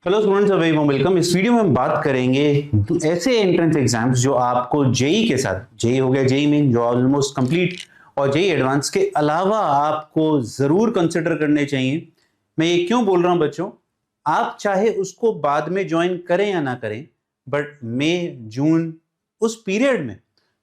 Hello students, very warm welcome. इस video में हम बात करेंगे ऐसे एंट्रेंस एग्जाम्स जो आपको जेई के साथ, जेई हो गया, जेई मेन जो ऑलमोस्ट कंप्लीट, और जेई एडवांस के अलावा आपको जरूर कंसिडर करने चाहिए। मैं ये क्यों बोल रहा हूं बच्चों, आप चाहे उसको बाद में ज्वाइन करें या ना करें, बट मई जून उस पीरियड में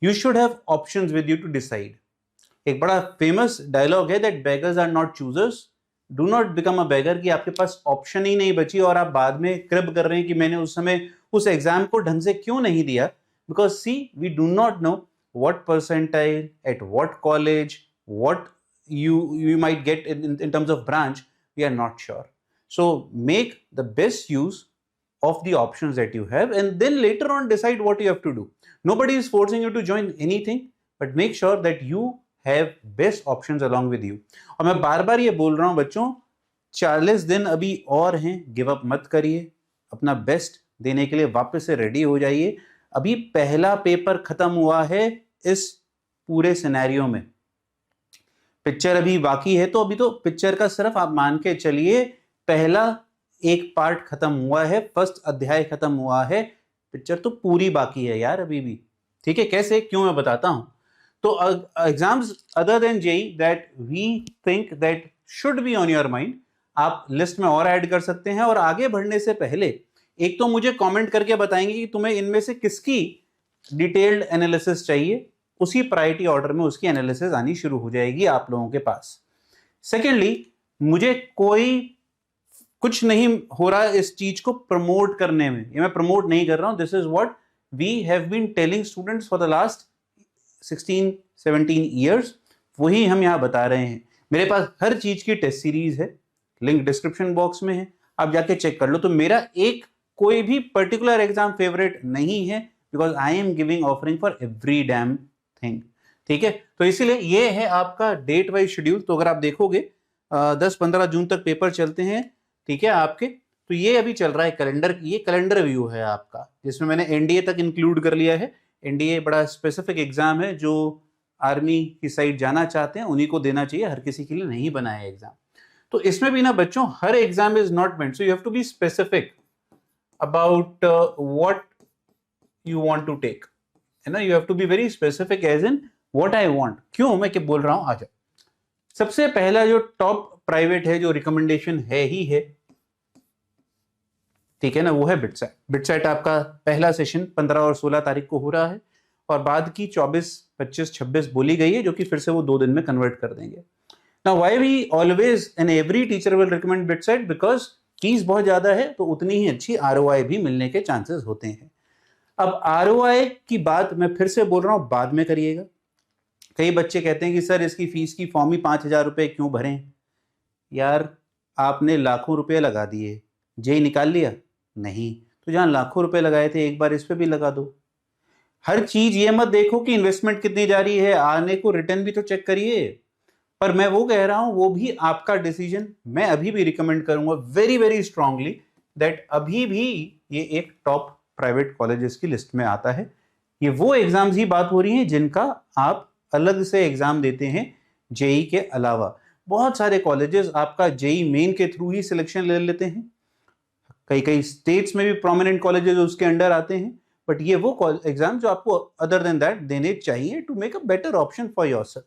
you should have options with you to decide. एक बड़ा फेमस डायलॉग है that beggars are not choosers, do not become a beggar, कि आपके पास ऑप्शन ही नहीं बची और आप बाद में क्रिब कर रहे हैं कि मैंने उस समय उस एग्जाम को ढंग से क्यों नहीं दिया। Because see, we do not know what percentile at what college, what you might get in terms of branch. We are not sure. So make the best use of the options that you have and then later on decide what you have to do. Nobody is forcing you to join anything, but make sure that you have best options along with you. और मैं बार बार ये बोल रहा हूं बच्चों, 40 दिन अभी और हैं, गिव अप मत करिए, अपना बेस्ट देने के लिए वापस से रेडी हो जाइए। अभी पहला पेपर खत्म हुआ है इस पूरे सिनेरियो में, पिक्चर अभी बाकी है, तो अभी तो पिक्चर का सिर्फ आप मान के चलिए पहला एक पार्ट खत्म हुआ है, फर्स्ट अध्याय खत्म हुआ है, पिक्चर तो पूरी बाकी है यार अभी भी। ठीक है, कैसे, क्यों, मैं बताता हूं। तो exams other than JEE that we think that should be on your mind, आप लिस्ट में और ऐड कर सकते हैं। और आगे बढ़ने से पहले एक तो मुझे कमेंट करके बताएंगे कि तुम्हें इनमें से किसकी डिटेल्ड एनालिसिस चाहिए, उसी प्रायोरिटी ऑर्डर में उसकी एनालिसिस आनी शुरू हो जाएगी आप लोगों के पास। सेकेंडली, मुझे कोई कुछ नहीं हो रहा इस चीज को प्रमोट करने में, ये मैं प्रमोट नहीं कर रहा हूं, this is what we have been telling students for the last 16-17 years, वही हम यहां बता रहे हैं। मेरे पास हर चीज की टेस्ट सीरीज है, लिंक डिस्क्रिप्शन बॉक्स में है, आप जाके चेक कर लो। तो मेरा एक कोई भी पर्टिकुलर एग्जाम फेवरेट नहीं है, because I am giving offering for every damn thing. ठीक है, तो इसीलिए ये है आपका डेट वाइज शेड्यूल। तो अगर आप देखोगे 10-15 जून तक पेपर चलते हैं, ठीक है आपके। तो ये अभी चल रहा है कैलेंडर, ये कैलेंडर व्यू है आपका, जिसमें मैंने एनडीए तक इंक्लूड कर लिया है। एनडीए बड़ा स्पेसिफिक एग्जाम है, जो आर्मी की साइड जाना चाहते हैं उन्हीं को देना चाहिए, हर किसी के लिए नहीं बनाया एग्जाम। तो इसमें भी ना बच्चों, हर exam is not meant, so you have to be specific about what you want to take, है ना। You have to be very specific as in what I want. क्यों मैं क्या बोल रहा हूं, आ जाओ। सबसे पहला जो टॉप प्राइवेट है, जो रिकमेंडेशन है ही है, ठीक है ना, वो है बिटसेट। बिटसेट आपका पहला सेशन 15 और 16 तारीख को हो रहा है, और बाद की 24, 25, 26 बोली गई है, जो कि फिर से वो 2 दिन में कन्वर्ट कर देंगे। Now why we always and every teacher will recommend BITSAT, because fees बहुत ज्यादा है, तो उतनी ही अच्छी आरओआई भी मिलने के चांसेस होते हैं। अब आरओआई की बात मैं फिर से बोल रहा हूं, बाद में करिएगा। कई बच्चे कहते हैं कि सर इसकी फीस की फॉर्म ही 5,000 रुपए क्यों भरें। यार आपने लाखों रुपए लगा दिए, जेई निकाल लिया नहीं, तो जहां लाखों रुपए लगाए थे एक बार इस पे भी लगा दो। हर चीज ये मत देखो कि इन्वेस्टमेंट कितनी जा रही है, आने को रिटर्न भी तो चेक करिए। पर मैं वो कह रहा हूं, वो भी आपका डिसीजन। मैं अभी भी रिकमेंड करूंगा वेरी वेरी स्ट्रांगली दैट अभी भी ये एक टॉप प्राइवेट कॉलेजेस की लिस्ट में आता है। ये वो एग्जाम्स ही बात हो रही है जिनका आप अलग से एग्जाम देते हैं जेई के अलावा। बहुत सारे कॉलेजेस आपका जेई मेन के थ्रू ही सिलेक्शन ले लेते हैं, कई कई स्टेट्स में भी प्रोमिनेंट कॉलेजेस उसके अंडर आते हैं। बट ये वो एग्जाम जो आपको अदर देन दैट देने चाहिए to make a better option for yourself.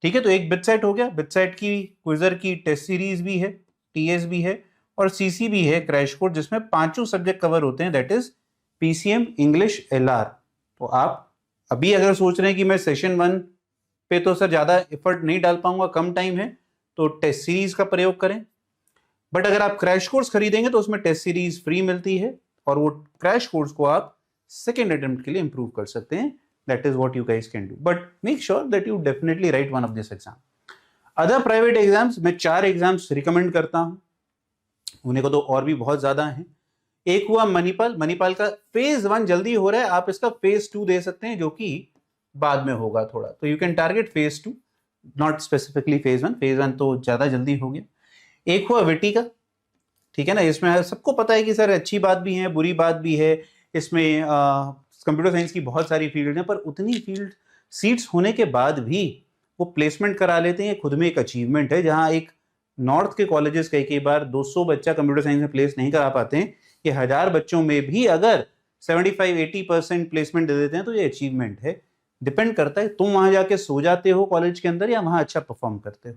ठीक है, तो एक बिटसेट हो गया। बिटसेट की क्विजर की टेस्ट सीरीज भी है, टीएस भी है, और सीसी भी है, क्रैश कोर्स, जिसमें 5 सब्जेक्ट कवर होते हैं, that is PCM, English, LR. तो आप अभी अगर सोच रहे हैं कि मैं सेशन 1 पे तो सर ज्यादा एफर्ट नहीं डाल पाऊंगा, कम टाइम है, तो टेस्ट सीरीज का प्रयोग करें। बट अगर आप क्रैश कोर्स खरीदेंगे तो उसमें टेस्ट सीरीज फ्री मिलती है, और वो क्रैश कोर्स को आप सेकेंड अटेम्प्ट के लिए इंप्रूव कर सकते हैं। That is what you guys can do, but make sure that you definitely right one of this exam. Other private exams, मैं 4 एग्जाम्स रिकमेंड करता हूं, उन्हें को तो और भी बहुत ज्यादा है। एक हुआ मणिपाल। मणिपाल का फेज 1 जल्दी हो रहा है, आप इसका फेज 2 दे सकते हैं, जो कि बाद में होगा थोड़ा। तो you can target phase 2, not specifically phase 1। Phase 1 तो ज्यादा जल्दी हो गया। एक हुआ विटी का, ठीक है ना, इसमें सबको पता है कि सर अच्छी बात भी है, बुरी बात भी है। इसमें कंप्यूटर साइंस की बहुत सारी फील्ड हैं, पर उतनी फील्ड सीट्स होने के बाद भी वो प्लेसमेंट करा लेते हैं, खुद में एक अचीवमेंट है। जहां एक नॉर्थ के कॉलेजेस कई बार 200 बच्चा कंप्यूटर साइंस में प्लेस नहीं करा पाते हैं, ये 1000 बच्चों में भी अगर 75-80% प्लेसमेंट दे देते हैं तो ये अचीवमेंट है। डिपेंड करता है तुम वहां जाके सो जाते हो कॉलेज के अंदर या वहां अच्छा परफॉर्म करते हो,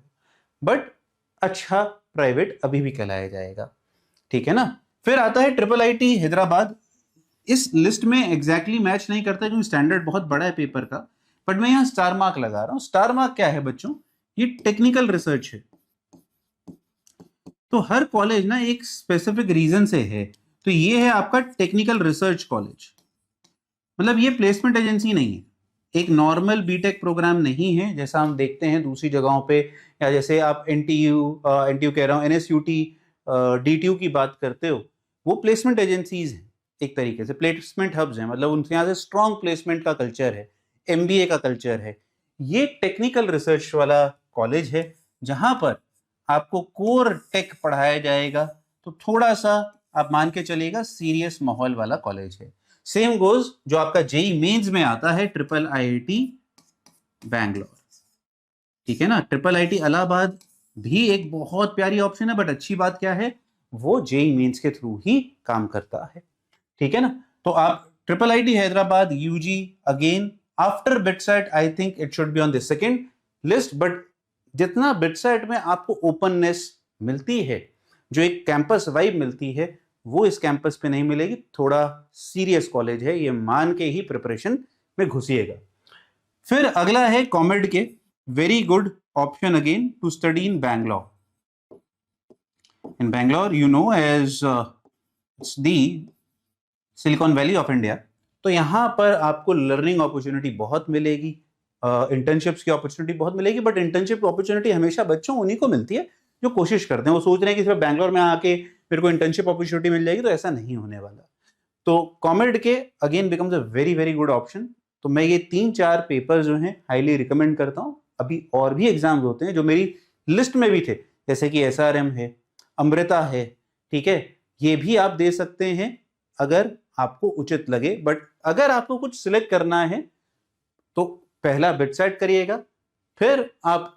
बट अच्छा प्राइवेट अभी भी कहलाया जाएगा, ठीक है ना। फिर आता है ट्रिपल आईटी हैदराबाद। इस लिस्ट में एग्जैक्टली मैच नहीं करता क्योंकि स्टैंडर्ड बहुत बड़ा है पेपर का, बट मैं यहां स्टार मार्क लगा रहा हूं। स्टार मार्क क्या है बच्चों, ये टेक्निकल रिसर्च है। तो हर कॉलेज ना एक स्पेसिफिक रीजन से है, तो ये है आपका टेक्निकल रिसर्च कॉलेज, मतलब ये प्लेसमेंट एजेंसी नहीं है, एक नॉर्मल बीटेक प्रोग्राम नहीं है जैसा हम देखते हैं दूसरी जगहों पे, या जैसे आप एनटीयू कह रहा हूं, एनएसयूटी, डीटीयू की बात करते हो, वो प्लेसमेंट एजेंसीज हैं, एक तरीके से प्लेसमेंट हब्स हैं, मतलब उनके यहाँ से स्ट्रॉन्ग प्लेसमेंट का कल्चर है, एमबीए का कल्चर है। ये टेक्निकल रिसर्च वाला कॉलेज है जहां पर आपको कोर टेक पढ़ाया जाएगा, तो थोड़ा सा आप मान के चलिएगा सीरियस माहौल वाला कॉलेज है। सेम गोज जो आपका जेई मेंस में आता है ट्रिपल आईआईटी बैंगलोर, ठीक है ना। ट्रिपल आईटी इलाहाबाद भी एक बहुत प्यारी ऑप्शन है, बट अच्छी बात क्या है, वो जेई मेंस के थ्रू ही काम करता है, ठीक है ना। तो आप triple IT Hyderabad UG again after BITSAT, I think it should be on the second list, but जितना बिटसेट में आपको ओपननेस मिलती है, जो एक कैंपस वाइब मिलती है, वो इस कैंपस पे नहीं मिलेगी। थोड़ा सीरियस कॉलेज है, ये मान के ही प्रिपरेशन में घुसिएगा। फिर अगला है COMEDK, very good option again to study in Bangalore. In Bangalore you know as it's the Silicon Valley of India, तो यहां पर आपको लर्निंग अपॉर्चुनिटी बहुत मिलेगी, इंटर्नशिप्स की अपॉर्चुनिटी बहुत मिलेगी, बट इंटर्नशिप अपॉर्चुनिटी हमेशा बच्चों उन्हीं को मिलती है जो कोशिश करते हैं। वो सोच रहे हैं कि सिर्फ बैंगलोर में आके मेरे को इंटर्नशिप अपॉर्चुनिटी मिल जाएगी, तो ऐसा नहीं होने वाला। तो कॉमेड के again becomes a very very good option. तो मैं ये 3-4 पेपर जो हैं हाईली रिकमेंड करता हूं। अभी और भी एग्जाम्स होते हैं जो मेरी लिस्ट में भी थे, जैसे कि एसआरएम है, अमृता है, ठीक है, ये भी आप दे सकते हैं अगर आपको उचित लगे। बट अगर आपको कुछ सिलेक्ट करना है तो पहला बिटसेट करिएगा, फिर आप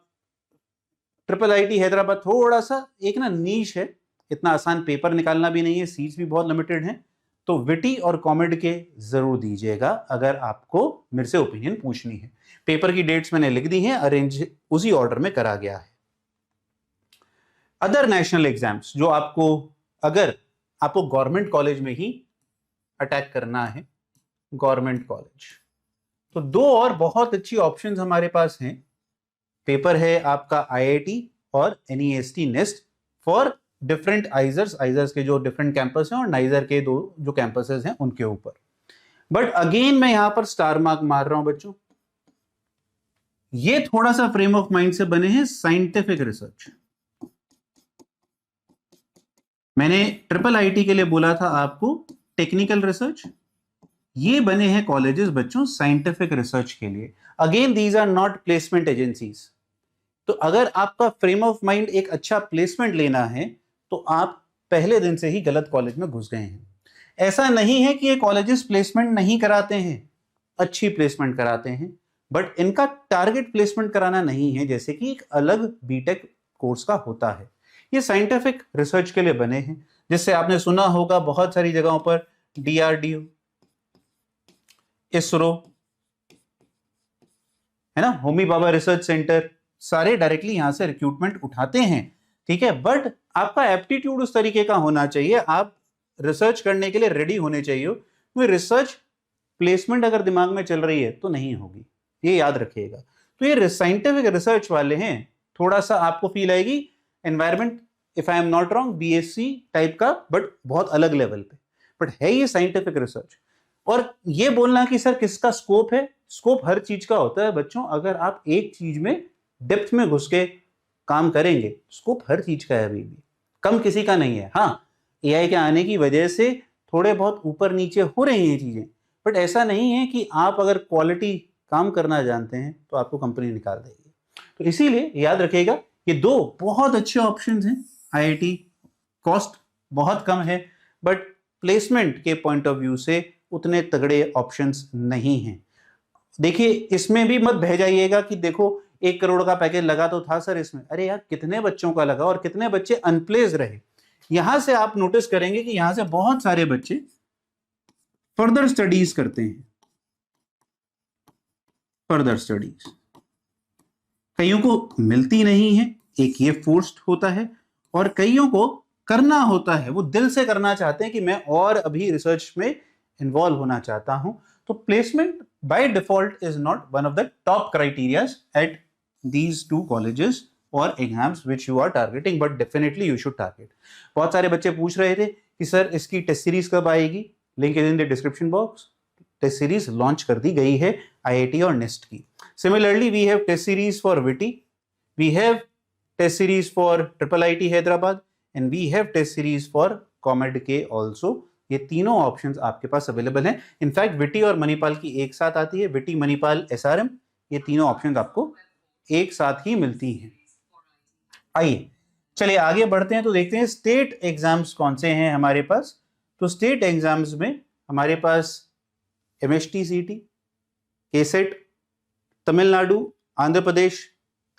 ट्रिपल आईटी हैदराबाद थोड़ा सा एक ना नीश है, इतना आसान पेपर निकालना भी नहीं है, सीट्स भी बहुत लिमिटेड हैं, तो विटी और कॉमेड के जरूर दीजिएगा अगर आपको मेरे से ओपिनियन पूछनी है। पेपर की डेट्स मैंने लिख दी हैं, अरेंज उसी ऑर्डर में करा गया है। अदर नेशनल एग्जाम्स जो आपको, अगर आपको गवर्नमेंट कॉलेज में ही अटैक करना है, गवर्नमेंट कॉलेज, तो 2 और बहुत अच्छी ऑप्शंस हमारे पास हैं। पेपर है आपका आईआईटी और NEST nest for different IISERs के जो डिफरेंट कैंपस हैं और नाइजर के 2 जो कैंपसेस हैं उनके ऊपर। बट अगेन मैं यहां पर स्टार मार्क मार रहा हूं बच्चों, ये थोड़ा सा फ्रेम ऑफ माइंड से बने हैं साइंटिफिक रिसर्च। मैंने ट्रिपल आईटी के लिए बोला था आपको टेक्निकल रिसर्च, ये बने हैं कॉलेजेस बच्चों साइंटिफिक रिसर्च के लिए। Again these are not placement agencies. तो अगर आपका फ्रेम ऑफ माइंड एक अच्छा प्लेसमेंट लेना है तो आप पहले दिन से ही गलत कॉलेज में घुस गए हैं। ऐसा नहीं है कि ये कॉलेजेस प्लेसमेंट नहीं कराते हैं, अच्छी प्लेसमेंट कराते हैं, बट इनका टारगेट प्लेसमेंट कराना नहीं है, जैसे कि एक अलग बीटेक कोर्स का होता है। ये साइंटिफिक रिसर्च के लिए बने हैं, जिससे आपने सुना होगा बहुत सारी जगहों पर डीआरडीओ, इसरो, है ना, होमी भाभा रिसर्च सेंटर, सारे डायरेक्टली यहां से रिक्रूटमेंट उठाते हैं, ठीक है। बट आपका एप्टीट्यूड उस तरीके का होना चाहिए, आप रिसर्च करने के लिए रेडी होने चाहिए। रिसर्च प्लेसमेंट अगर दिमाग में चल रही है तो नहीं होगी, ये याद रखिएगा। तो ये साइंटिफिक रिसर्च वाले हैं, थोड़ा सा आपको फील आएगी environment, if I am not wrong BSc type का, बट बहुत अलग लेवल पे, बट है ये साइंटिफिक रिसर्च। और ये बोलना कि सर किसका स्कोप है, स्कोप हर चीज का होता है बच्चों। अगर आप एक चीज में डेप्थ में घुस के काम करेंगे, स्कोप हर चीज का है, अभी भी कम किसी का नहीं है। हाँ, एआई के आने की वजह से थोड़े बहुत ऊपर नीचे हो रही हैं चीजें, बट ऐसा नहीं है कि आप अगर क्वालिटी काम करना जानते हैं तो आपको कंपनी निकाल देगी। तो इसीलिए याद रखिएगा ये 2 बहुत अच्छे ऑप्शंस हैं। आईआईटी कॉस्ट बहुत कम है, बट प्लेसमेंट के पॉइंट ऑफ व्यू से उतने तगड़े ऑप्शंस नहीं हैं। देखिए इसमें भी मत बह जाइएगा कि देखो 1 करोड़ का पैकेज लगा तो था सर इसमें, अरे यार कितने बच्चों का लगा और कितने बच्चे अनप्लेस्ड रहे। यहां से आप नोटिस करेंगे कि यहां से बहुत सारे बच्चे फर्दर स्टडीज करते हैं, फर्दर स्टडीज कईयों को मिलती नहीं है, एक ये फोर्स्ड होता है, और कईयों को करना होता है, वो दिल से करना चाहते हैं कि मैं और अभी रिसर्च में इन्वॉल्व होना चाहता हूं। तो placement by default is not one of the top criterias at these two colleges और exams which you are targeting, but definitely you should target. बहुत सारे बच्चे पूछ रहे थे कि सर इसकी टेस्ट सीरीज कब आएगी, link is in the description box. Test series launch कर दी गई है आईआईटी और नेस्ट की। Similarly we have test series for VIT, we have test series for triple IT Hyderabad and we have test series for COMEDK also. ये तीनों options आपके पास अवेलेबल हैं। इनफैक्ट विटी और मणिपाल की एक साथ आती है, विटी मणिपाल एसआरएम, ये तीनों ऑप्शंस आपको एक साथ ही मिलती हैं। आइए चलिए आगे बढ़ते हैं, तो देखते हैं स्टेट एग्जाम्स कौन से हैं हमारे पास। तो स्टेट एग्जाम्स में हमारे पास एमएसटीसीटी, केसेट, तमिलनाडु, आंध्र प्रदेश,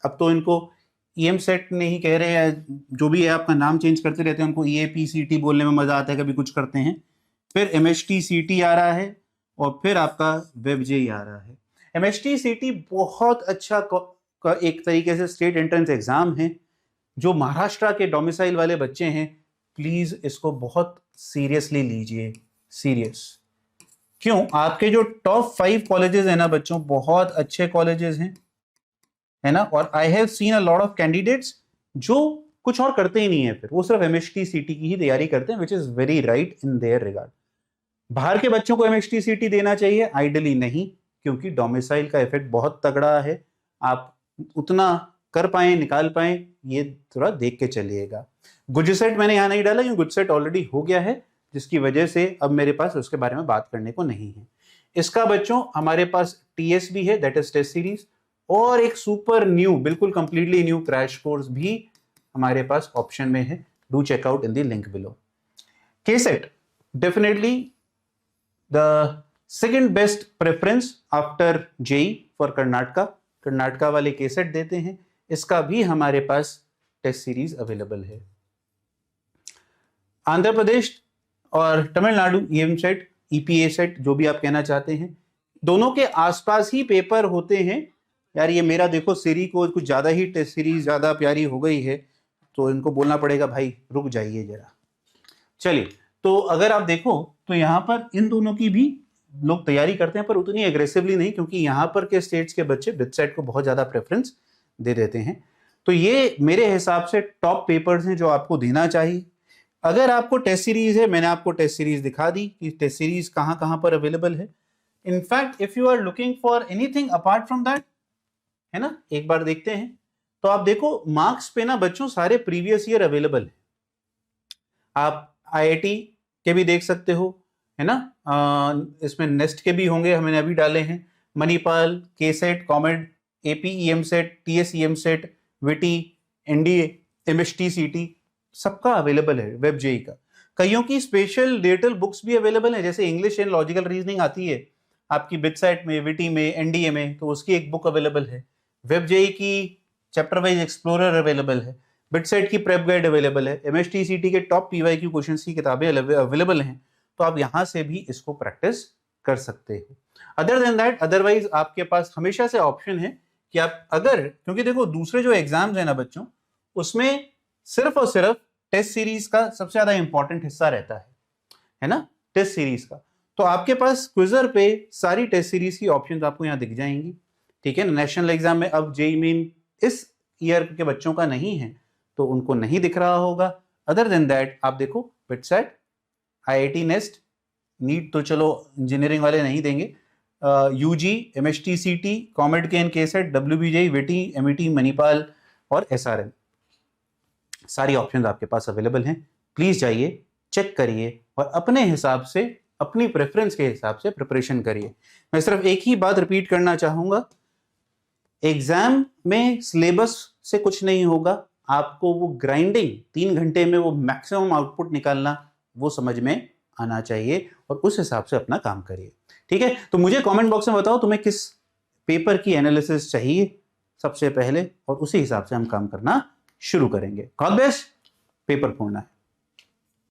अब तो इनको ईएम सेट नहीं कह रहे हैं, जो भी है आपका नाम चेंज करते रहते हैं, उनको ईएपीसीटी बोलने में मजा आता है, कभी कुछ करते हैं। फिर एमएसटीसीटी आ रहा है और फिर आपका वेबजेई आ रहा है। एमएसटीसीटी बहुत अच्छा एक तरीके से स्टेट एंट्रेंस एग्जाम है। जो महाराष्ट्र के डोमिसाइल वाले बच्चे हैं प्लीज इसको बहुत सीरियसली लीजिए, सीरियस। क्यों? आपके जो टॉप 5 कॉलेजेस है ना बच्चों, बहुत अच्छे कॉलेजेस हैं, है ना। और I have seen a lot of candidates जो कुछ और करते ही नहीं है, फिर वो सिर्फ एमएसटीसीटी की ही तैयारी करते हैं, which is very right in their regard. बाहर के बच्चों को एमएसटीसीटी देना चाहिए? आइडियली नहीं, क्योंकि डोमिसाइल का इफेक्ट बहुत तगड़ा है। आप उतना कर पाए, निकाल पाए, ये थोड़ा देख के चलिएगा। गुजसेट मैंने यहां नहीं डाला, क्योंकि गुजसेट ऑलरेडी हो गया है, जिसकी वजह से अब मेरे पास उसके बारे में बात करने को नहीं है। इसका बच्चों हमारे पास टीएस भी है, दैट इज टेस्ट सीरीज, और एक सुपर न्यू, बिल्कुल कंप्लीटली न्यू क्रैश कोर्स भी हमारे पास ऑप्शन में है। Do check out in the link below. KCET definitely the second best preference after JEE for Karnataka वाले केसेट देते हैं। इसका भी हमारे पास टेस्ट सीरीज अवेलेबल है। आंध्र प्रदेश और Tamil Nadu EM set, EPA set, जो भी आप कहना चाहते हैं, दोनों के आसपास ही पेपर होते हैं। यार ये मेरा देखो सीरी को कुछ ज्यादा ही टेस्ट सीरीज ज्यादा प्यारी हो गई है, तो इनको बोलना पड़ेगा भाई रुक जाइए जरा। चलिए, तो अगर आप देखो तो यहाँ पर इन दोनों की भी लोग तैयारी करते हैं, पर उतनी एग्रेसिवली नहीं, क्योंकि यहाँ पर के स्टेट्स के बच्चे बिटसेट को बहुत ज्यादा प्रेफरेंस दे देते हैं। तो ये मेरे हिसाब से टॉप पेपर्स हैं जो आपको देना चाहिए। अगर आपको टेस्ट सीरीज है, मैंने आपको टेस्ट सीरीज दिखा दी कि टेस्ट सीरीज कहाँ कहाँ पर अवेलेबल है। In fact if you are looking for anything apart from that, है ना, एक बार देखते हैं। तो आप देखो मार्क्स पे ना बच्चों सारे प्रीवियस ईयर अवेलेबल है। आप आईआईटी के भी देख सकते हो, है ना, इसमें नेस्ट के भी होंगे, हमने अभी डाले हैं। Manipal, KCET, COMEDK, AP EAMCET, TS EAMCET, VIT, NDA, एमएसटीसीटी, सबका अवेलेबल है। वेब जेई का कईयों की स्पेशल डिजिटल बुक्स भी अवेलेबल है, जैसे इंग्लिश एंड लॉजिकल रीजनिंग आती है आपकी बिटसेट में, विटी में, एनडीए में, तो उसकी एक बुक अवेलेबल है। वेब जेई की चैप्टर वाइज एक्सप्लोरर अवेलेबल है। बिटसेट की प्रेप गाइड अवेलेबल है। एमएसटीसीटी के टॉप पीवाईक्यू क्वेश्चंस की किताबें अवेलेबल हैं, तो आप यहां से भी इसको प्रैक्टिस कर सकते हो। अदर देन दैट, अदरवाइज आपके पास हमेशा से ऑप्शन है कि आप अगर, क्योंकि देखो दूसरे जो एग्जाम्स है ना बच्चों, उसमें सिर्फ और सिर्फ टेस्ट सीरीज का सबसे ज्यादा इंपॉर्टेंट हिस्सा रहता है ना, टेस्ट सीरीज का। तो आपके पास क्विजर पे सारी टेस्ट सीरीज की ऑप्शंस आपको यहाँ दिख जाएंगी, ठीक है ना। नेशनल एग्जाम में अब जेई मेन इस ईयर के बच्चों का नहीं है, तो उनको नहीं दिख रहा होगा। अदर देन दैट आप देखो बिटसेट, आईआईटी नेस्ट, नीट तो चलो इंजीनियरिंग वाले नहीं देंगे, यूजी, एमएसटीसीटी, कॉमेड के and cassette, WBJE, witty, MET, Manipal और एसआरएम, सारी ऑप्शंस आपके पास अवेलेबल हैं। प्लीज जाइए, चेक करिए और अपने हिसाब से, अपनी प्रेफरेंस के हिसाब से प्रिपरेशन करिए। मैं सिर्फ एक ही बात रिपीट करना चाहूंगा, एग्जाम में सिलेबस से कुछ नहीं होगा, आपको वो ग्राइंडिंग 3 घंटे में वो मैक्सिमम आउटपुट निकालना, वो समझ में आना चाहिए और उस हिसाब से अपना काम करिए, ठीक है। तो मुझे कमेंट बॉक्स में बताओ तुम्हें किस पेपर की एनालिसिस चाहिए, सबसे पहले, और उसी हिसाब से हम काम करना शुरू करेंगे। गॉड बेस्ट, पेपर फोड़ना है।